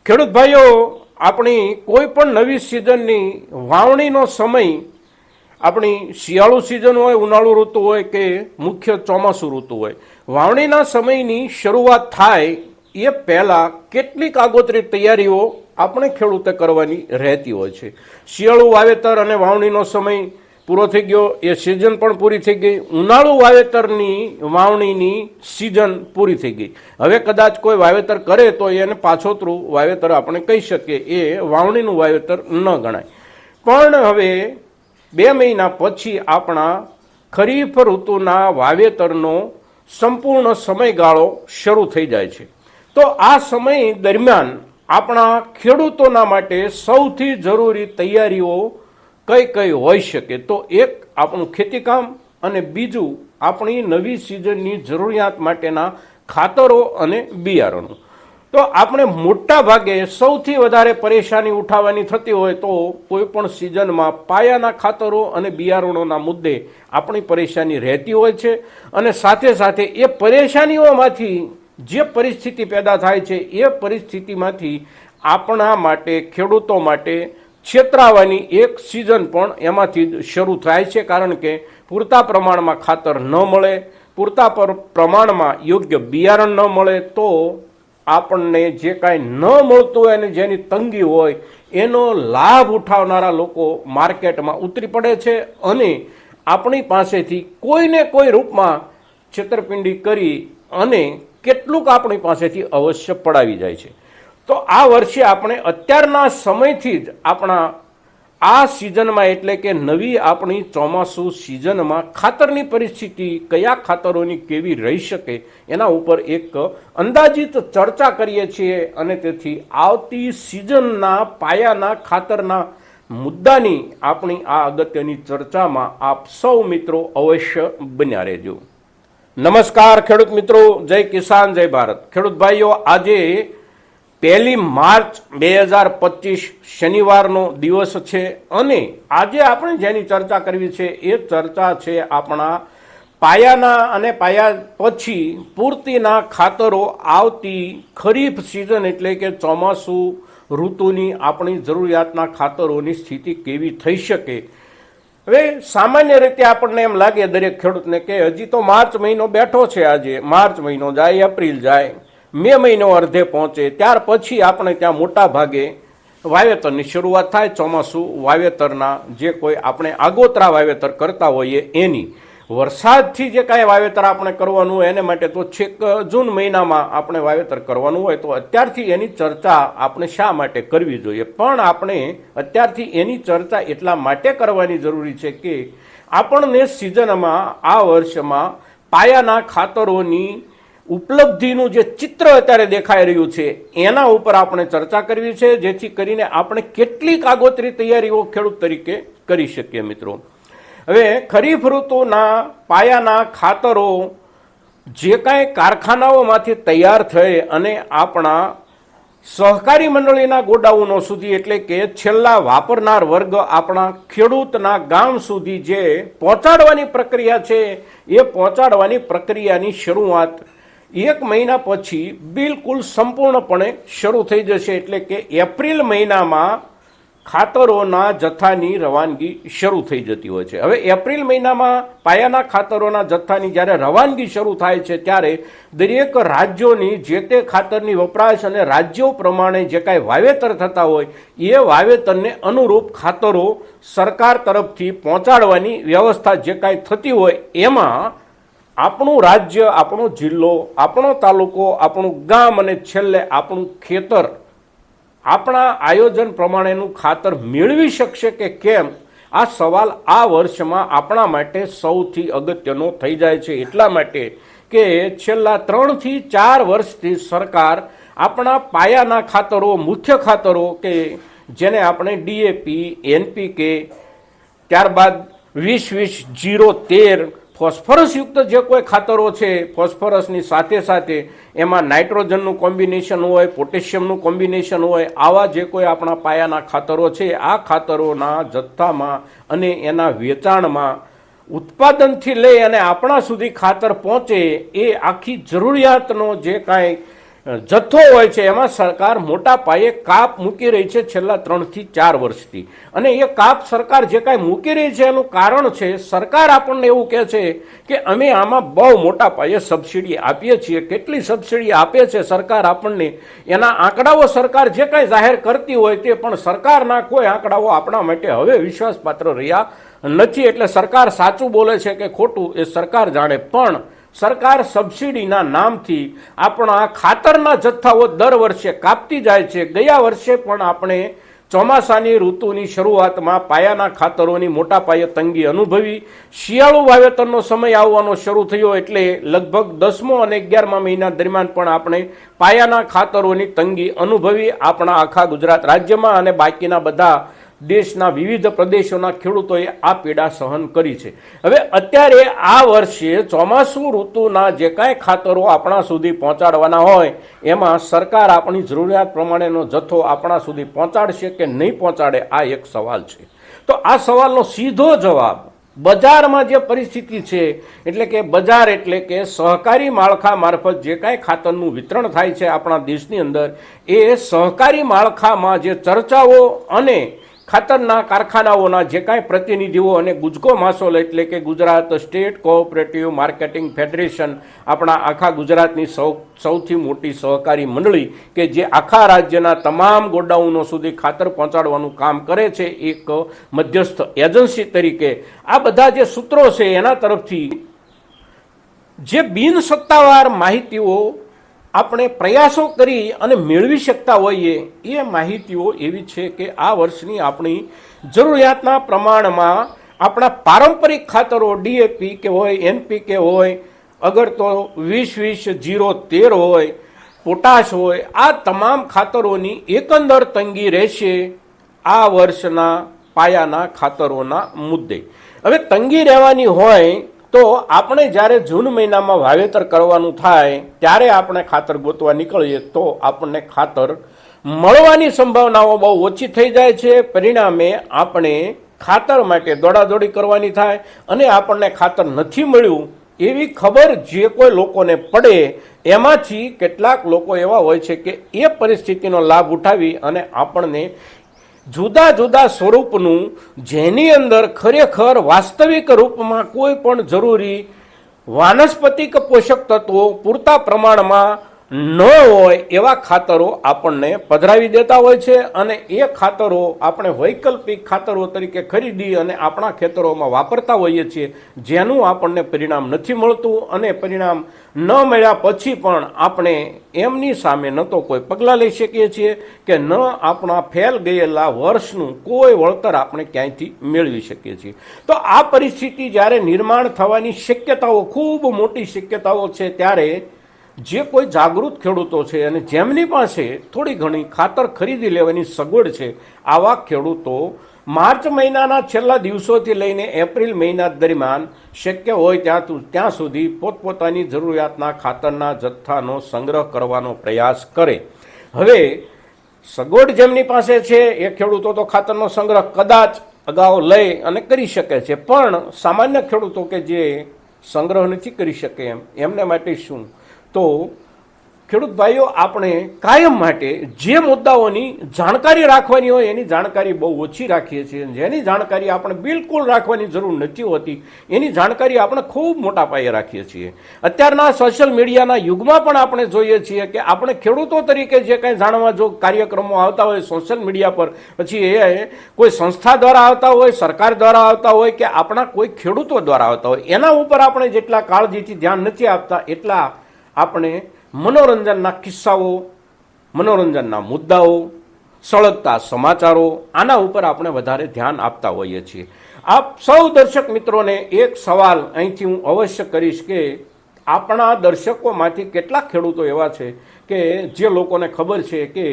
ખેડૂત ભાઈઓ, આપણી કોઈ પણ નવી સિઝનની વાવણીનો સમય આપણી શિયાળુ સિઝન હોય, ઉનાળુ ઋતુ હોય કે મુખ્ય ચોમાસું ઋતુ હોય, વાવણીના સમયની શરૂઆત થાય એ પહેલાં કેટલીક આગોતરી તૈયારીઓ આપણે ખેડૂતે કરવાની રહેતી હોય છે. શિયાળુ વાવેતર અને વાવણીનો સમય પૂરો થઈ ગયો, એ સિઝન પણ પૂરી થઈ ગઈ. ઉનાળુ વાવેતરની વાવણીની સિઝન પૂરી થઈ ગઈ. હવે કદાચ કોઈ વાવેતર કરે તો એને પાછોતરું વાવેતર આપણે કહી શકીએ, એ વાવણીનું વાવેતર ન ગણાય. પણ હવે 2 મહિના પછી આપણા ખરીફ ઋતુના વાવેતરનો સંપૂર્ણ સમયગાળો શરૂ થઈ જાય છે. તો આ સમય દરમિયાન આપણા ખેડૂતોના માટે સૌથી જરૂરી તૈયારીઓ કઈ કઈ હોઈ શકે? તો એક આપણું ખેતીકામ અને બીજું આપણી નવી સિઝનની જરૂરિયાત માટેના ખાતરો અને બિયારણો. તો આપણે મોટા ભાગે સૌથી વધારે પરેશાની ઉઠાવવાની થતી હોય તો કોઈ પણ સિઝનમાં પાયાના ખાતરો અને બિયારણોના મુદ્દે આપણી પરેશાની રહેતી હોય છે. અને સાથે સાથે એ પરેશાનીઓમાંથી જે પરિસ્થિતિ પેદા થાય છે એ પરિસ્થિતિમાંથી આપણા માટે, ખેડૂતો માટે છેતરાવાની એક સિઝન પણ એમાંથી જ શરૂ થાય છે. કારણ કે પૂરતા પ્રમાણમાં ખાતર ન મળે, પૂરતા પ્રમાણમાં યોગ્ય બિયારણ ન મળે તો આપણને જે કાંઈ ન મળતું હોય અને જેની તંગી હોય એનો લાભ ઉઠાવનારા લોકો માર્કેટમાં ઉતરી પડે છે અને આપણી પાસેથી કોઈને કોઈ રૂપમાં છેતરપિંડી કરી અને કેટલુંક આપણી પાસેથી અવશ્ય પડાવી જાય છે. તો આ વર્ષે આપણે અત્યારના સમયથી જ આપણા આ સિઝનમાં, એટલે કે નવી આપણી ચોમાસું સિઝનમાં ખાતરની પરિસ્થિતિ કયા ખાતરોની કેવી રહી શકે એના ઉપર એક અંદાજિત ચર્ચા કરીએ છીએ. અને તેથી આવતી સિઝનના પાયાના ખાતરના મુદ્દાની આપણી આ અગત્યની ચર્ચામાં આપ સૌ મિત્રો અવશ્ય બન્યા રહેજો. નમસ્કાર ખેડૂત મિત્રો, જય કિસાન, જય ભારત. ખેડૂત ભાઈઓ, આજે 1 માર્ચ 2025 શનિવારનો દિવસ છે અને આજે આપણે જેની ચર્ચા કરવી છે એ ચર્ચા છે આપણા પાયાના અને પાયા પછી પૂર્તિના ખાતરો આવતી ખરીફ સિઝન એટલે કે ચોમાસું ઋતુની આપણી જરૂરિયાતના ખાતરોની સ્થિતિ કેવી થઈ શકે. હવે સામાન્ય રીતે આપણને એમ લાગે દરેક ખેડૂતને કે હજી તો માર્ચ મહિનો બેઠો છે, આજે માર્ચ મહિનો જાય, એપ્રિલ જાય, મે મહિનો અર્ધે પહોંચે, ત્યાર પછી આપણે ત્યાં મોટા ભાગે વાવેતરની શરૂઆત થાય. ચોમાસું વાવેતરના જે કોઈ આપણે આગોતરા વાવેતર કરતા હોઈએ એની, વરસાદથી જે કાંઈ વાવેતર આપણે કરવાનું હોય એને માટે તો છેક જૂન મહિનામાં આપણે વાવેતર કરવાનું હોય તો અત્યારથી એની ચર્ચા આપણે શા માટે કરવી જોઈએ? પણ આપણે અત્યારથી એની ચર્ચા એટલા માટે કરવાની જરૂરી છે કે આપણને સિઝનમાં આ વર્ષમાં પાયાના ખાતરોની ઉપલબ્ધિનું જે ચિત્ર અત્યારે દેખાઈ રહ્યું છે એના ઉપર આપણે ચર્ચા કરવી છે, જેથી કરીને આપણે કેટલીક આગોતરી તૈયારીઓ ખેડૂત તરીકે કરી શકીએ. મિત્રો, હવે ખરીફ ઋતુના પાયાના ખાતરો જે કાંઈ કારખાનાઓમાંથી તૈયાર થઈ અને આપણા સહકારી મંડળીના ગોડાઉનો સુધી, એટલે કે છેલ્લા વાપરનાર વર્ગ આપણા ખેડૂતના ગામ સુધી જે પહોંચાડવાની પ્રક્રિયા છે એ પહોંચાડવાની પ્રક્રિયાની શરૂઆત 1 મહિના પછી બિલકુલ સંપૂર્ણપણે શરૂ થઈ જશે. એટલે કે એપ્રિલ મહિનામાં ખાતરોના જથ્થાની રવાનગી શરૂ થઈ જતી હોય છે. હવે એપ્રિલ મહિનામાં પાયાના ખાતરોના જથ્થાની જ્યારે રવાનગી શરૂ થાય છે ત્યારે દરેક રાજ્યોની જે તે ખાતરની વપરાશ અને રાજ્યો પ્રમાણે જે કાંઈ વાવેતર થતા હોય એ વાવેતરને અનુરૂપ ખાતરો સરકાર તરફથી પહોંચાડવાની વ્યવસ્થા જે કાંઈ થતી હોય એમાં આપણું રાજ્ય, આપણો જિલ્લો, આપણો તાલુકો, આપણું ગામ અને છેલ્લે આપણું ખેતર આપણા આયોજન પ્રમાણેનું ખાતર મેળવી શકશે કે કેમ, આ સવાલ આ વર્ષમાં આપણા માટે સૌથી અગત્યનો થઈ જાય છે. એટલા માટે કે છેલ્લા 3 થી 4 વર્ષથી સરકાર આપણા પાયાના ખાતરો, મુખ્ય ખાતરો કે જેને આપણે DAP, NPK, ત્યારબાદ 20-20-0-13 ફોસ્ફરસયુક્ત જે કોઈ ખાતરો છે, ફોસ્ફરસની સાથે સાથે એમાં નાઇટ્રોજનનું કોમ્બિનેશન હોય, પોટેશિયમનું કોમ્બિનેશન હોય, આવા જે કોઈ આપણા પાયાના ખાતરો છે, આ ખાતરોના જથ્થામાં અને એના વેચાણમાં ઉત્પાદનથી લઈ અને આપણા સુધી ખાતર પહોંચે એ આખી જરૂરિયાતનો જે કાંઈ જથ્થો હોય છે એમાં સરકાર મોટા પાયે કાપ મૂકી રહી છે છેલ્લા 3 થી 4 વર્ષથી. અને એ કાપ સરકાર જે કાંઈ મૂકી રહી છે એનું કારણ છે સરકાર આપણને એવું કહે છે કે અમે આમાં બહુ મોટા પાયે સબસિડી આપીએ છીએ. કેટલી સબસિડી આપે છે સરકાર આપણને, એના આંકડાઓ સરકાર જે કાંઈ જાહેર કરતી હોય તે, પણ સરકારના કોઈ આંકડાઓ આપણા માટે હવે વિશ્વાસપાત્ર રહ્યા નથી. એટલે સરકાર સાચું બોલે છે કે ખોટું એ સરકાર જાણે, પણ સરકાર સબસિડીના નામથી આપણા ખાતરના જથ્થાઓ દર વર્ષે કાપતી જાય છે. ગયા વર્ષે પણ આપણે ચોમાસાની ઋતુની શરૂઆતમાં પાયાના ખાતરોની મોટા પાયે તંગી અનુભવી. શિયાળુ વાવેતરનો સમય આવવાનો શરૂ થયો એટલે લગભગ 10મો અને 11મા મહિના દરમિયાન પણ આપણે પાયાના ખાતરોની તંગી અનુભવી આપણા આખા ગુજરાત રાજ્યમાં, અને બાકીના બધા દેશના વિવિધ પ્રદેશોના ખેડૂતોએ આ પીડા સહન કરી છે. હવે અત્યારે આ વર્ષે ચોમાસું ઋતુના જે કાંઈ ખાતરો આપણા સુધી પહોંચાડવાના હોય એમાં સરકાર આપણી જરૂરિયાત પ્રમાણેનો જથ્થો આપણા સુધી પહોંચાડશે કે નહીં પહોંચાડે, આ એક સવાલ છે. તો આ સવાલનો સીધો જવાબ બજારમાં જે પરિસ્થિતિ છે, એટલે કે બજાર એટલે કે સહકારી માળખા મારફત જે કાંઈ ખાતરનું વિતરણ થાય છે આપણા દેશની અંદર, એ સહકારી માળખામાં જે ચર્ચાઓ અને ખાતરના કારખાનાઓના જે કાંઈ પ્રતિનિધિઓ અને ગુજકો માસોલ એટલે કે Gujarat state cooperative marketing federation, આપણા આખા ગુજરાતની સૌથી મોટી સહકારી મંડળી કે જે આખા રાજ્યના તમામ ગોડાઉનો સુધી ખાતર પહોંચાડવાનું કામ કરે છે એક મધ્યસ્થ એજન્સી તરીકે, આ બધા જે સૂત્રો છે એના તરફથી જે બિનસત્તાવાર માહિતીઓ આપણે પ્રયાસો કરી અને મેળવી શકતા હોઈએ એ માહિતીઓ એવી છે કે આ વર્ષની આપણી જરૂરિયાતના પ્રમાણમાં આપણા પારંપરિક ખાતરો ડીએપી કે હોય, એનપીકે હોય, અગર તો 20-20-0-13 હોય, પોટાશ હોય, આ તમામ ખાતરોની એકંદર તંગી રહેશે આ વર્ષના પાયાના ખાતરોના મુદ્દે. હવે તંગી રહેવાની હોય તો આપણે જ્યારે જૂન મહિનામાં વાવેતર કરવાનું થાય ત્યારે આપણે ખાતર ગોતવા નીકળીએ તો આપણને ખાતર મળવાની સંભાવનાઓ બહુ ઓછી થઈ જાય છે. પરિણામે આપણે ખાતર માટે દોડાદોડી કરવાની થાય અને આપણને ખાતર નથી મળ્યું એવી ખબર જે કોઈ લોકોને પડે એમાંથી કેટલાક લોકો એવા હોય છે કે એ પરિસ્થિતિનો લાભ ઉઠાવી અને આપણને જુદા જુદા સ્વરૂપનું, જેની અંદર ખરેખર વાસ્તવિક રૂપમાં કોઈ પણ જરૂરી વાનસ્પતિક પોષક તત્વો પૂરતા પ્રમાણમાં ન હોય એવા ખાતરો આપણને પધરાવી દેતા હોય છે. અને એ ખાતરો આપણે વૈકલ્પિક ખાતરો તરીકે ખરીદી અને આપણા ખેતરોમાં વાપરતા હોઈએ છીએ, જેનું આપણને પરિણામ નથી મળતું. અને પરિણામ ન મળ્યા પછી પણ આપણે એમની સામે ન તો કોઈ પગલાં લઈ શકીએ છીએ કે ન આપણા ફેલ ગયેલા વર્ષનું કોઈ વળતર આપણે ક્યાંયથી મેળવી શકીએ છીએ. તો આ પરિસ્થિતિ જ્યારે નિર્માણ થવાની શક્યતાઓ, ખૂબ મોટી શક્યતાઓ છે, ત્યારે જે કોઈ જાગૃત ખેડૂતો છે અને જેમની પાસે થોડી ઘણી ખાતર ખરીદી લેવાની સગવડ છે, આવા ખેડૂતો માર્ચ મહિનાના છેલ્લા દિવસોથી લઈને એપ્રિલ મહિના દરમિયાન શક્ય હોય ત્યાં સુધી પોતપોતાની જરૂરિયાતના ખાતરના જથ્થાનો સંગ્રહ કરવાનો પ્રયાસ કરે. હવે સગવડ જેમની પાસે છે એ ખેડૂતો તો ખાતરનો સંગ્રહ કદાચ અગાઉ લઈ અને કરી શકે છે, પણ સામાન્ય ખેડૂતો કે જે સંગ્રહ નથી કરી શકે એમને માટે શું? તો ખેડૂત ભાઈઓ, આપણે કાયમ માટે જે મુદ્દાઓની જાણકારી રાખવાની હોય એની જાણકારી બહુ ઓછી રાખીએ છીએ. જેની જાણકારી આપણે બિલકુલ રાખવાની જરૂર નથી હોતી એની જાણકારી આપણે ખૂબ મોટા પાયે રાખીએ છીએ. અત્યારના સોશિયલ મીડિયાના યુગમાં પણ આપણે જોઈએ છીએ કે આપણે ખેડૂતો તરીકે જે કંઈ જાણવા જો કાર્યક્રમો આવતા હોય સોશિયલ મીડિયા પર, પછી એ કોઈ સંસ્થા દ્વારા આવતા હોય, સરકાર દ્વારા આવતા હોય કે આપણા કોઈ ખેડૂતો દ્વારા આવતા હોય, એના ઉપર આપણે જેટલા કાળજીથી ધ્યાન નથી આપતા એટલા આપણે મનોરંજનના કિસ્સાઓ, મનોરંજનના મુદ્દાઓ, સળગતા સમાચારો, આના ઉપર આપણે વધારે ધ્યાન આપતા હોઈએ છીએ. આપ સૌ દર્શક મિત્રોને એક સવાલ અહીંથી હું અવશ્ય કરીશ કે આપણા દર્શકોમાંથી કેટલાક ખેડૂતો એવા છે કે જે લોકોને ખબર છે કે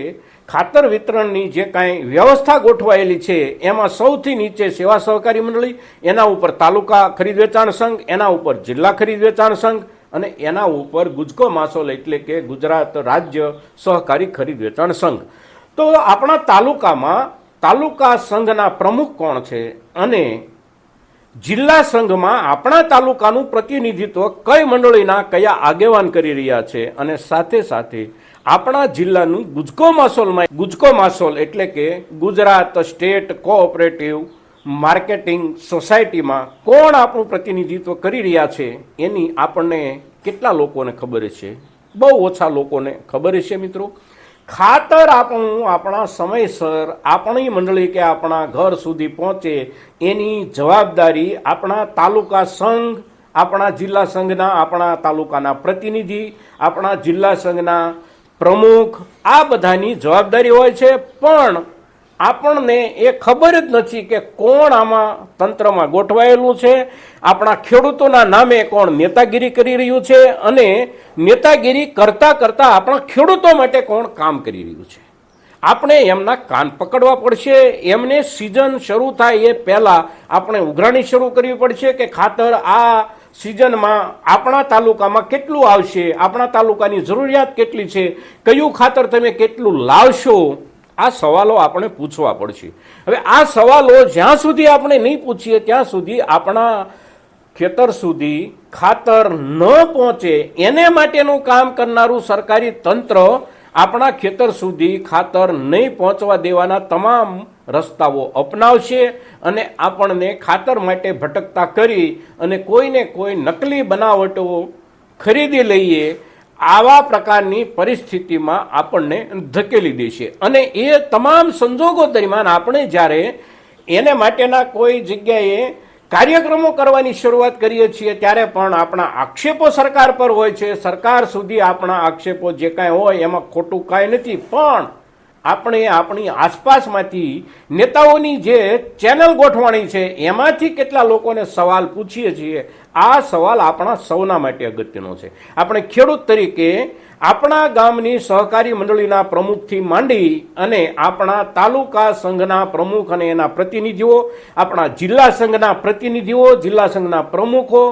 ખાતર વિતરણની જે કાંઈ વ્યવસ્થા ગોઠવાયેલી છે એમાં સૌથી નીચે સેવા સહકારી મંડળી, એના ઉપર તાલુકા ખરીદ વેચાણ સંઘ, એના ઉપર જિલ્લા ખરીદ વેચાણ સંઘ અને એના ઉપર ગુજકો માસોલ એટલે કે ગુજરાત રાજ્ય સહકારી ખરીદ વેચાણ સંઘ. તો આપણા તાલુકામાં તાલુકા સંઘના પ્રમુખ કોણ છે અને જિલ્લા સંઘમાં આપણા તાલુકાનું પ્રતિનિધિત્વ કઈ મંડળીના કયા આગેવાન કરી રહ્યા છે, અને સાથે સાથે આપણા જિલ્લાનું ગુજકો માસોલ એટલે કે ગુજરાત સ્ટેટ કોઓપરેટિવ માર્કેટિંગ સોસાયટીમાં કોણ આપણું પ્રતિનિધિત્વ કરી રહ્યા છે એની આપણને કેટલા લોકોને ખબર છે? બહુ ઓછા લોકોને ખબર છે મિત્રો. ખાતર આપણું આપણા સમયસર આપણી મંડળી કે આપણા ઘર સુધી પહોંચે એની જવાબદારી આપણા તાલુકા સંઘ, આપણા જિલ્લા સંઘના, આપણા તાલુકાના પ્રતિનિધિ, આપણા જિલ્લા સંઘના પ્રમુખ, આ બધાની જવાબદારી હોય છે. પણ આપણને એ ખબર જ નથી કે કોણ આમાં તંત્રમાં ગોઠવાયેલું છે, આપણા ખેડૂતોના નામે કોણ નેતાગીરી કરી રહ્યું છે અને નેતાગીરી કરતાં કરતાં આપણા ખેડૂતો માટે કોણ કામ કરી રહ્યું છે. આપણે એમના કાન પકડવા પડશે. એમને સિઝન શરૂ થાય એ પહેલાં આપણે ઉઘરાણી શરૂ કરવી પડશે કે ખાતર આ સિઝનમાં આપણા તાલુકામાં કેટલું આવશે, આપણા તાલુકાની જરૂરિયાત કેટલી છે, કયું ખાતર તમે કેટલું લાવશો. આ સવાલો આપણે પૂછવા પડશે. હવે આ સવાલો જ્યાં સુધી આપણે નહીં પૂછીએ ત્યાં સુધી આપણા ખેતર સુધી ખાતર ન પહોંચે એને માટેનું કામ કરનારું સરકારી તંત્ર આપણા ખેતર સુધી ખાતર નહીં પહોંચવા દેવાના તમામ રસ્તાઓ અપનાવશે અને આપણને ખાતર માટે ભટકતા કરી અને કોઈને કોઈ નકલી બનાવટો ખરીદી લઈએ આવા પ્રકારની પરિસ્થિતિમાં આપણને ધકેલી દેશે. અને એ તમામ સંજોગો દરમિયાન આપણે જ્યારે એને માટેના કોઈ જગ્યાએ કાર્યક્રમો કરવાની શરૂઆત કરીએ છીએ ત્યારે પણ આપણા આક્ષેપો સરકાર પર હોય છે. સરકાર સુધી આપણા આક્ષેપો જે કાંઈ હોય એમાં ખોટું કાંઈ નથી, પણ આપણે આપણી આસપાસમાંથી નેતાઓની જે ચેનલ ગોઠવાણી છે એમાંથી કેટલા લોકોને સવાલ પૂછીએ છીએ. આ સવાલ આપણા સૌના માટે અગત્યનો છે. આપણે ખેડૂત તરીકે આપણા ગામની સહકારી મંડળીના પ્રમુખથી માંડી અને આપણા તાલુકા સંઘના પ્રમુખ અને એના પ્રતિનિધિઓ, આપણા જિલ્લા સંઘના પ્રતિનિધિઓ, જિલ્લા સંઘના પ્રમુખો,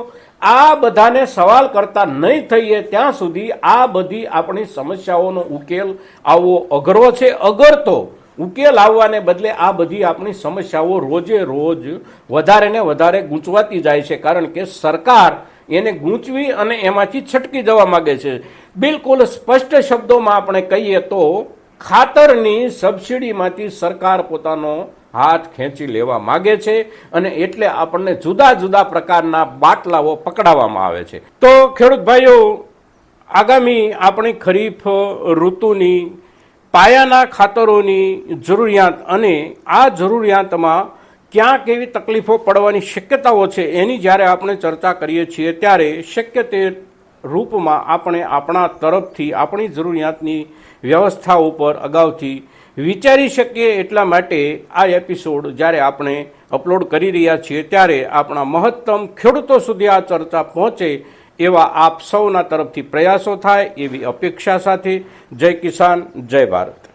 આ બધાને સવાલ કરતા નહીં થઈએ ત્યાં સુધી આ બધી આપણી સમસ્યાઓનો ઉકેલ આવવો અઘરો છે. અગર તો ઉકેલ આવવાને બદલે આ બધી આપણી સમસ્યાઓ રોજે રોજ વધારે ને વધારે ગૂંચવાતી જાય છે, કારણ કે સરકાર એને ગૂંચવી અને એમાંથી છટકી જવા માગે છે. બિલકુલ સ્પષ્ટ શબ્દોમાં આપણે કહીએ તો ખાતરની સબસિડીમાંથી સરકાર પોતાનો હાથ ખેંચી લેવા માગે છે અને એટલે આપણને જુદા જુદા પ્રકારના બાટલાઓ પકડાવવામાં આવે છે. તો ખેડૂત ભાઈઓ, આગામી આપણી ખરીફ ઋતુની પાયાના ખાતરોની જરૂરિયાત અને આ જરૂરિયાતમાં ક્યાં કેવી તકલીફો પડવાની શક્યતાઓ છે એની જ્યારે આપણે ચર્ચા કરીએ છીએ ત્યારે શક્ય તે રૂપમાં આપણે આપણા તરફથી આપણી જરૂરિયાતની વ્યવસ્થા ઉપર અગાઉથી વિચારી શકીએ. એટલા માટે આ એપિસોડ જ્યારે આપણે અપલોડ કરી રહ્યા છીએ ત્યારે આપણા મહત્તમ ખેડૂતો સુધી આ ચર્ચા પહોંચે એવા આપ સૌના તરફથી પ્રયાસો થાય એવી અપેક્ષા સાથે જય કિસાન, જય ભારત.